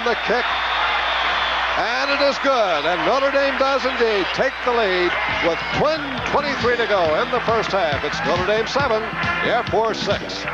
the kick. And it is good. And Notre Dame does indeed take the lead with 23 to go in the first half. It's Notre Dame 7, Air Force 6.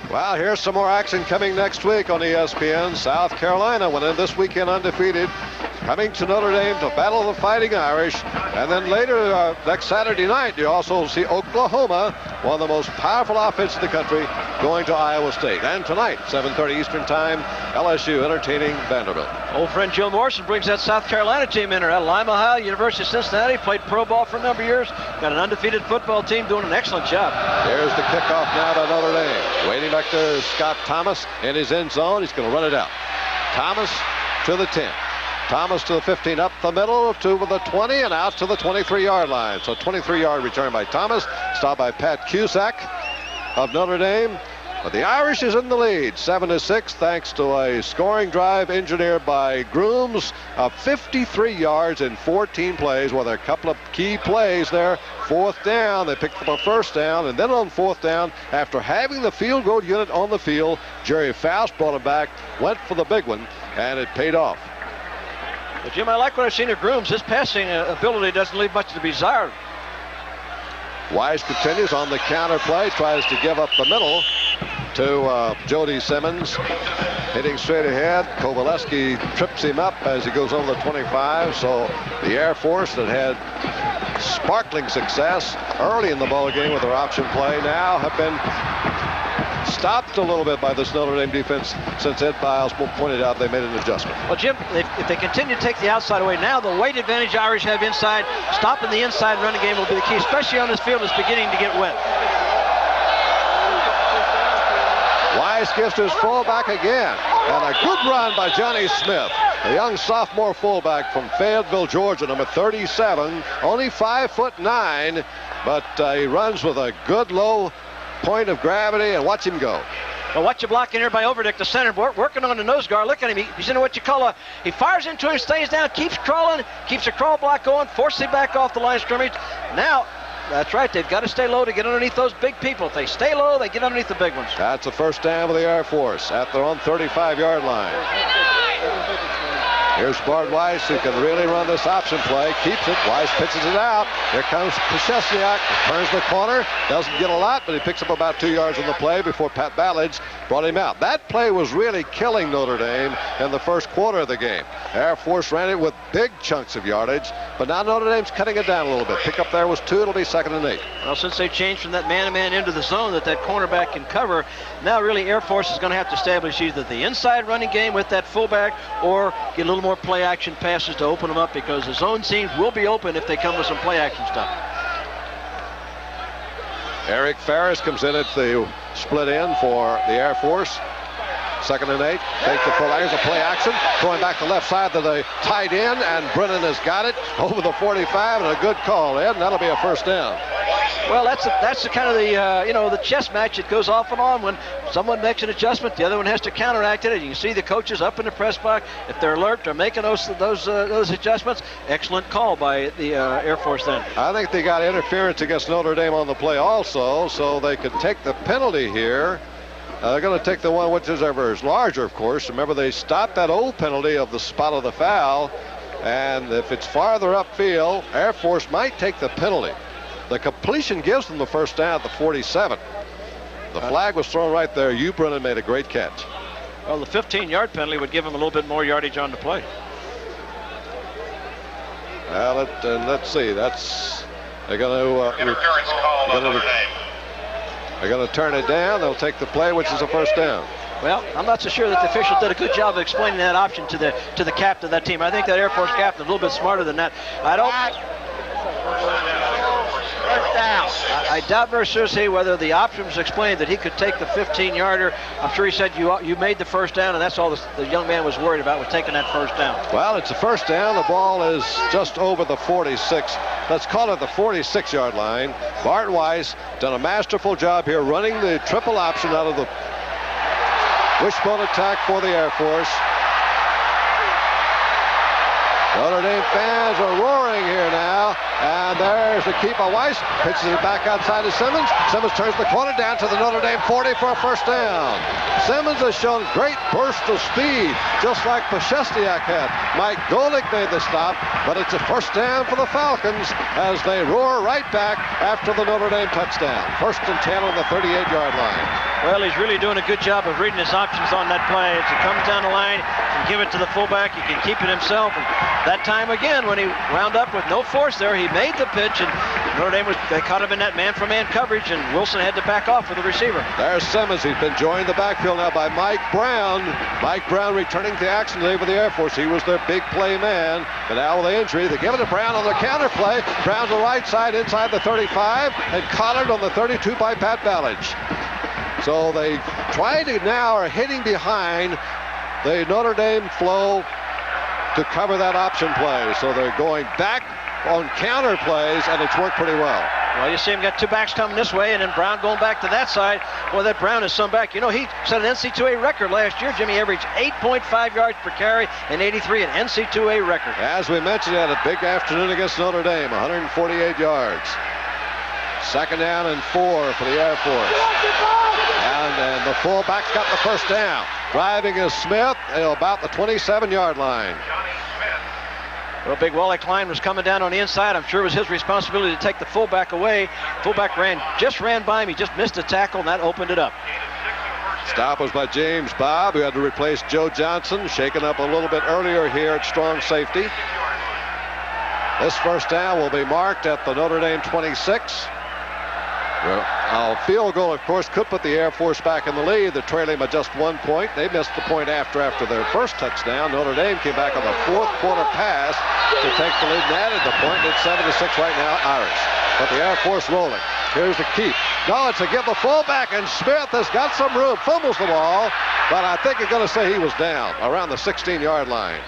Well, here's some more action coming next week on ESPN. South Carolina went in this weekend undefeated, coming to Notre Dame to battle the Fighting Irish. And then later, next Saturday night, you also see Oklahoma, one of the most powerful offenses in the country, going to Iowa State. And tonight, 7:30 Eastern Time, LSU entertaining Vanderbilt. Old friend Joe Morrison brings that South Carolina team in. Out of Lima High, University of Cincinnati, played pro ball for a number of years. Got an undefeated football team doing an excellent job. There's the kickoff now to Notre Dame. Waiting back there is Scott Thomas in his end zone. He's going to run it out. Thomas to the 10. Thomas to the 15, up the middle to the 20 and out to the 23-yard line. So 23-yard return by Thomas, stopped by Pat Cusack of Notre Dame. But the Irish is in the lead, 7-6, thanks to a scoring drive engineered by Grooms of 53 yards in 14 plays. Well, there are a couple of key plays there. Fourth down, they picked up a first down, and then on fourth down, after having the field goal unit on the field, Jerry Faust brought him back, went for the big one, and it paid off. But Jim, I like what I've seen of Grooms. His passing ability doesn't leave much to be desired. Wise continues on the counter play, tries to give up the middle to Jody Simmons. Hitting straight ahead. Kovaleski trips him up as he goes over the 25. So the Air Force that had sparkling success early in the ball game with their option play now have been stopped a little bit by this Notre Dame defense since Ed Biles pointed out they made an adjustment. Well, Jim, if they continue to take the outside away, now the weight advantage Irish have inside, stopping the inside running game will be the key, especially on this field that's beginning to get wet. Wise gives to his fullback again, and a good run by Johnny Smith, a young sophomore fullback from Fayetteville, Georgia, number 37, only 5'9", but he runs with a good low point of gravity, and watch him go. Well, watch you blocking here by Overdick, the center, working on the nose guard. Look at him. He's in what you call he fires into him, stays down, keeps crawling, keeps a crawl block going, forces him back off the line of scrimmage. Now, that's right, they've got to stay low to get underneath those big people. If they stay low, they get underneath the big ones. That's a first down for the Air Force at their own 35-yard line. Here's Bart Weiss, who can really run this option play. Keeps it. Weiss pitches it out. Here comes Pashesniak. Turns the corner. Doesn't get a lot, but he picks up about 2 yards on the play before Pat Ballage brought him out. That play was really killing Notre Dame in the first quarter of the game. Air Force ran it with big chunks of yardage, but now Notre Dame's cutting it down a little bit. Pickup there was 2. It'll be 2nd and 8. Well, since they changed from that man-to-man into the zone that cornerback can cover, now really Air Force is going to have to establish either the inside running game with that fullback or get a little more play action passes to open them up, because the zone teams will be open if they come with some play action stuff. Eric Ferris comes in at the split end for the Air Force. 2nd and 8. Take the full. Here's a play action. Going back to the left side to the tight end, and Brennan has got it over the 45, and a good call, Ed, and that'll be a first down. Well, that's the kind of the chess match that goes off and on. When someone makes an adjustment, the other one has to counteract it. You can see the coaches up in the press box. If they're alert, they're making those adjustments. Excellent call by the Air Force then. I think they got interference against Notre Dame on the play also, so they could take the penalty here. They're going to take the one which is ever larger, of course. Remember, they stopped that old penalty of the spot of the foul, and if it's farther upfield, Air Force might take the penalty. The completion gives them the first down at the 47. The flag was thrown right there. Hugh Brennan made a great catch. Well, the 15-yard penalty would give them a little bit more yardage on the play. Well, let's see. They're going to interference call on Notre Dame. They're going to turn it down. They'll take the play, which is a first down. Well, I'm not so sure that the officials did a good job of explaining that option to the captain of that team. I think that Air Force captain is a little bit smarter than that. I doubt very seriously whether the option was explained that he could take the 15-yarder. I'm sure he said you made the first down, and that's all the young man was worried about, was taking that first down. Well, it's a first down. The ball is just over the 46. Let's call it the 46-yard line. Bart Weiss done a masterful job here running the triple option out of the wishbone attack for the Air Force. Notre Dame fans are roaring here now. And there's the keeper Weiss. Pitches it back outside to Simmons. Simmons turns the corner down to the Notre Dame 40 for a first down. Simmons has shown great burst of speed, just like Pashestiak had. Mike Golick made the stop, but it's a first down for the Falcons as they roar right back after the Notre Dame touchdown. First and 10 on the 38-yard line. Well, he's really doing a good job of reading his options on that play. As he comes down the line, he can give it to the fullback, he can keep it himself. And that time again, when he wound up with no force there, he made the pitch, and Notre Dame they caught him in that man-for-man coverage, and Wilson had to back off with the receiver. There's Simmons. He's been joined the backfield now by Mike Brown. Mike Brown returning to action today with the Air Force. He was their big play man, but now with the injury, they give it to Brown on the counter play. Brown to the right side inside the 35, and Collard on the 32 by Pat Ballage. So they are hitting behind the Notre Dame flow to cover that option play. So they're going back on counter plays, and it's worked pretty well. Well, you see him got two backs coming this way, and then Brown going back to that side. Well, that Brown is some back. You know, he set an NC2A record last year. Jimmy averaged 8.5 yards per carry and 83, an NC2A record. As we mentioned, he had a big afternoon against Notre Dame, 148 yards. Second down and 4 for the Air Force. And the fullback's got the first down. Driving is Smith about the 27-yard line. Well, big Wally Klein was coming down on the inside. I'm sure it was his responsibility to take the fullback away. Fullback just ran by him. He just missed a tackle, and that opened it up. Stop was by James Bobb, who had to replace Joe Johnson, shaken up a little bit earlier here at strong safety. This first down will be marked at the Notre Dame 26. A field goal, of course, could put the Air Force back in the lead. They're trailing by just 1 point. They missed the point after their first touchdown. Notre Dame came back on the fourth quarter pass to take the lead and added the point. It's 7-6 right now, Irish. But the Air Force rolling. Here's the keep. No, it's to give the fullback, and Smith has got some room. Fumbles the ball, but I think you're going to say he was down around the 16-yard line.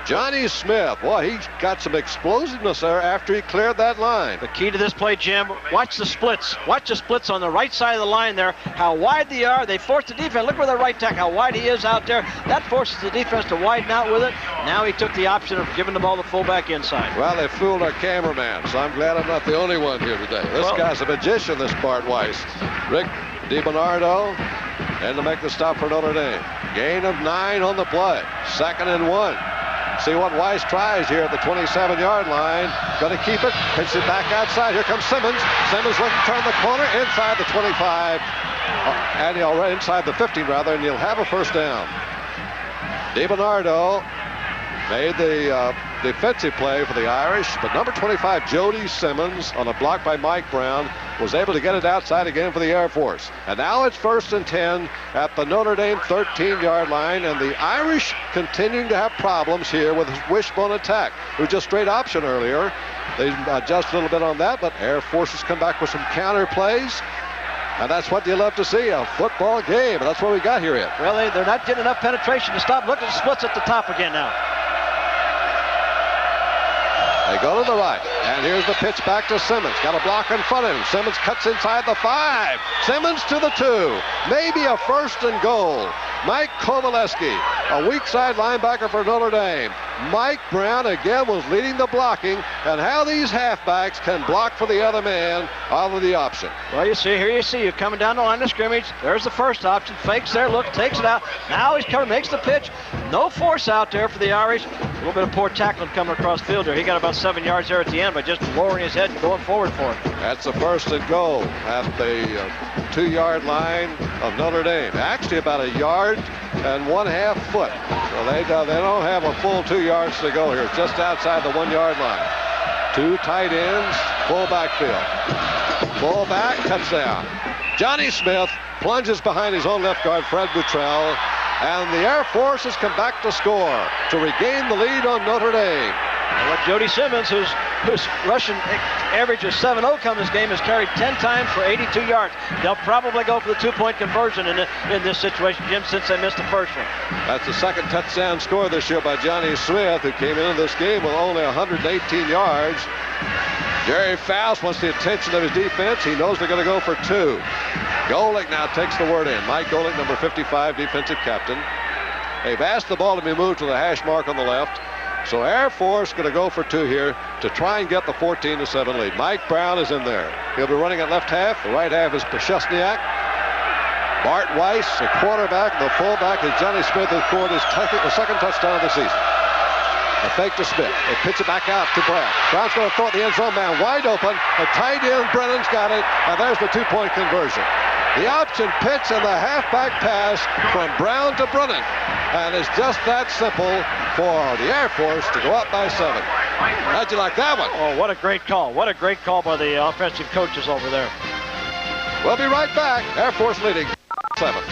Johnny Smith, boy, he got some explosiveness there after he cleared that line. The key to this play, Jim, watch the splits. Watch the splits on the right side of the line there, how wide they are. They force the defense. Look where the right tackle, how wide he is out there. That forces the defense to widen out with it. Now he took the option of giving the ball to the fullback inside. Well, they fooled our cameraman, so I'm glad I'm not the only one here today. This guy's a magician, this Bart Weiss. Rick DiBernardo, and to make the stop for Notre Dame. Gain of 9 on the play. 2nd and 1. See what Weiss tries here at the 27-yard line. Going to keep it. Pitches it back outside. Here comes Simmons. Simmons looking to turn the corner inside the 25. And he'll inside the 15 rather, and he'll have a first down. DiBernardo made the defensive play for the Irish, but number 25, Jody Simmons, on a block by Mike Brown, was able to get it outside again for the Air Force. And now it's 1st and 10 at the Notre Dame 13-yard line, and the Irish continuing to have problems here with his wishbone attack. It was just straight option earlier. They adjust a little bit on that, but Air Force has come back with some counter plays. And that's what you love to see, a football game. And that's what we got here yet. Well, they're not getting enough penetration to stop. Look at the splits at the top again now. They go to the right, and here's the pitch back to Simmons. Got a block in front of him. Simmons cuts inside the 5. Simmons to the 2. Maybe a 1st and goal. Mike Kovaleski, a weak side linebacker for Notre Dame. Mike Brown again was leading the blocking, and how these halfbacks can block for the other man out of the option. Well, you see, you're coming down the line of scrimmage. There's the first option. Fakes there, look, takes it out. Now he's coming, makes the pitch. No force out there for the Irish. A little bit of poor tackling coming across field there. He got about 7 yards there at the end by just lowering his head and going forward for it. That's the 1st and goal at the 2-yard line of Notre Dame. Actually about 1.5 yards. So they don't have a full 2 yards to go here. It's just outside the 1-yard line. 2 tight ends, full backfield. Fullback, touchdown. Johnny Smith plunges behind his own left guard, Fred Buttrell, and the Air Force has come back to score to regain the lead on Notre Dame. Well, Jody Simmons, whose rushing average of 7.0 come this game, has carried 10 times for 82 yards. They'll probably go for the 2-point conversion in this situation, Jim, since they missed the first one. That's the 2nd touchdown score this year by Johnny Smith, who came into this game with only 118 yards. Jerry Faust wants the attention of his defense. He knows they're going to go for 2. Golick now takes the word in. Mike Golick, number 55, defensive captain. They've asked the ball to be moved to the hash mark on the left. So Air Force going to go for 2 here to try and get the 14-7 lead. Mike Brown is in there. He'll be running at left half. The right half is Pashesniak. Bart Weiss, the quarterback. The fullback is Johnny Smith, who scored his second touchdown of the season. A fake to Smith. They pitch it back out to Brown. Brown's going to throw it the end zone, man wide open. A tight end, Brennan's got it, and there's the 2-point conversion. The option pitch and the halfback pass from Brown to Brennan. And it's just that simple for the Air Force to go up by 7. How'd you like that one? Oh, what a great call. What a great call by the offensive coaches over there. We'll be right back. Air Force leading 7.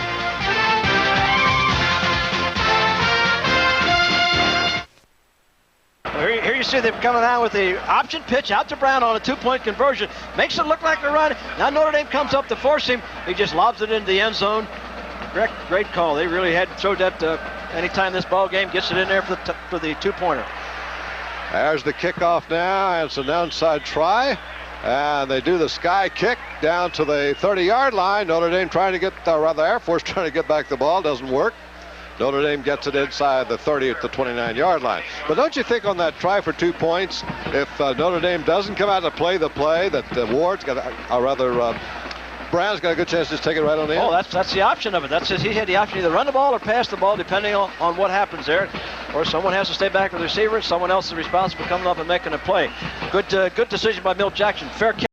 Here you see them coming out with the option pitch out to Brown on a 2-point conversion. Makes it look like a run. Now Notre Dame comes up to force him. He just lobs it into the end zone. Great call. They really had to throw that anytime this ball game gets it in there for the 2-pointer. There's the kickoff now. It's an onside try. And they do the sky kick down to the 30-yard line. Notre Dame trying to get, rather Air Force trying to get back the ball. Doesn't work. Notre Dame gets it inside the 30 at the 29-yard line. But don't you think on that try for 2 points, if Notre Dame doesn't come out to play the play, that Ward's got, Brown's got a good chance to just take it right on the end? Oh, that's the option of it. That's it. He had the option to either run the ball or pass the ball, depending on what happens there. Or someone has to stay back with the receiver. Someone else is responsible for coming up and making a play. Good decision by Milt Jackson. Fair catch.